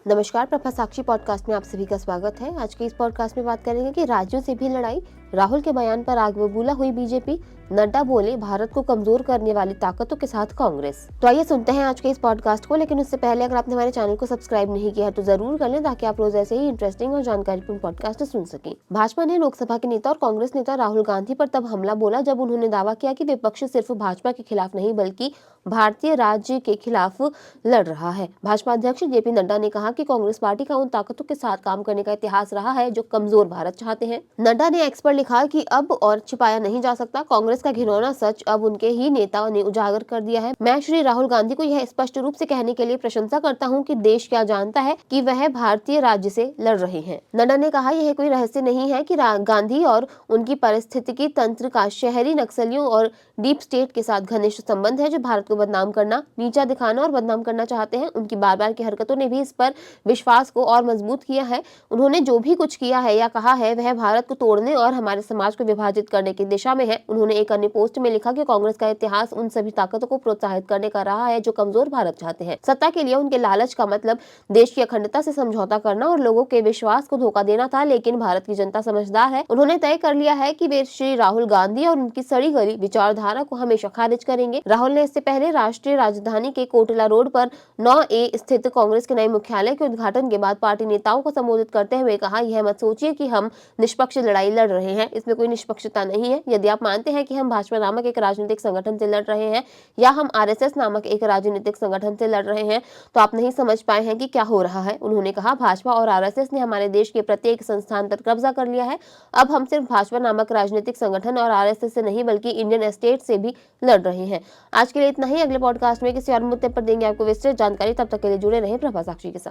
नमस्कार, प्रभा साक्षी पॉडकास्ट में आप सभी का स्वागत है। आज के इस पॉडकास्ट में बात करेंगे कि राज्यों से भी लड़ाई, राहुल के बयान पर आग बबूला हुई बीजेपी, नड्डा बोले भारत को कमजोर करने वाली ताकतों के साथ कांग्रेस। तो आइए सुनते हैं आज के इस पॉडकास्ट को। लेकिन उससे पहले अगर आपने हमारे चैनल को सब्सक्राइब नहीं किया है तो जरूर कर लें, ताकि आप रोज ऐसे ही इंटरेस्टिंग और जानकारीपूर्ण पॉडकास्ट सुन सकें। भाजपा ने लोकसभा के नेता और कांग्रेस नेता राहुल गांधी पर तब हमला बोला जब उन्होंने दावा किया कि विपक्ष सिर्फ भाजपा के खिलाफ नहीं बल्कि भारतीय राज्य के खिलाफ लड़ रहा है। भाजपा अध्यक्ष जेपी नड्डा ने कहा कि कांग्रेस पार्टी का उन ताकतों के साथ काम करने का इतिहास रहा है जो कमजोर भारत चाहते हैं। नड्डा ने एक्स पर लिखा कि अब और छिपाया नहीं जा सकता, कांग्रेस का घिनौना सच अब उनके ही नेता ने उजागर कर दिया है। मैं श्री राहुल गांधी को यह स्पष्ट रूप से कहने के लिए प्रशंसा करता हूं कि देश क्या जानता है कि वह भारतीय राज्य से लड़ रहे हैं। नड्डा ने कहा यह कोई रहस्य नहीं है कि गांधी और उनकी पारिस्थितिकी तंत्र का शहरी नक्सलियों और डीप स्टेट के साथ घनिष्ठ संबंध है, जो भारत को बदनाम करना, नीचा दिखाना और बदनाम करना चाहते हैं। उनकी बार बार की हरकतों ने भी इस पर विश्वास को और मजबूत किया है। उन्होंने जो भी कुछ किया है या कहा है वह भारत को तोड़ने और हमारे समाज को विभाजित करने की दिशा में है। उन्होंने एक अन्य पोस्ट में लिखा कि कांग्रेस का इतिहास उन सभी ताकतों को प्रोत्साहित करने का रहा है जो कमजोर भारत चाहते हैं। सत्ता के लिए उनके लालच का मतलब देश की अखंडता से समझौता करना और लोगों के विश्वास को धोखा देना था, लेकिन भारत की जनता समझदार है। उन्होंने तय कर लिया है कि वे श्री राहुल गांधी और उनकी सड़ी गली विचारधारा को हमेशा खारिज करेंगे। राहुल ने इससे पहले राष्ट्रीय राजधानी के कोटला रोड पर 9A स्थित कांग्रेस के नए मुख्यालय के उद्घाटन के बाद पार्टी नेताओं को संबोधित करते हुए कहा, यह मत सोचिए कि हम निष्पक्ष लड़ाई लड़ रहे हैं, इसमें कोई निष्पक्षता नहीं है। यदि आप मानते हैं कि हम भाजपा नामक एक राजनीतिक संगठन से लड़ रहे हैं या हम आरएसएस नामक एक राजनीतिक संगठन से लड़ रहे हैं तो आप नहीं समझ पाए हैं कि क्या हो रहा है। उन्होंने कहा, भाजपा और आरएसएस ने हमारे देश के प्रत्येक संस्थान पर कब्जा कर लिया है। अब हम सिर्फ भाजपा नामक राजनीतिक संगठन और आरएसएस से नहीं बल्कि इंडियन स्टेट से भी लड़ रहे हैं। आज के लिए इतना ही। अगले पॉडकास्ट में किसी और मुद्दे पर देंगे आपको विस्तृत जानकारी। तब तक के लिए जुड़े रहें प्रभा साक्षी के साथ।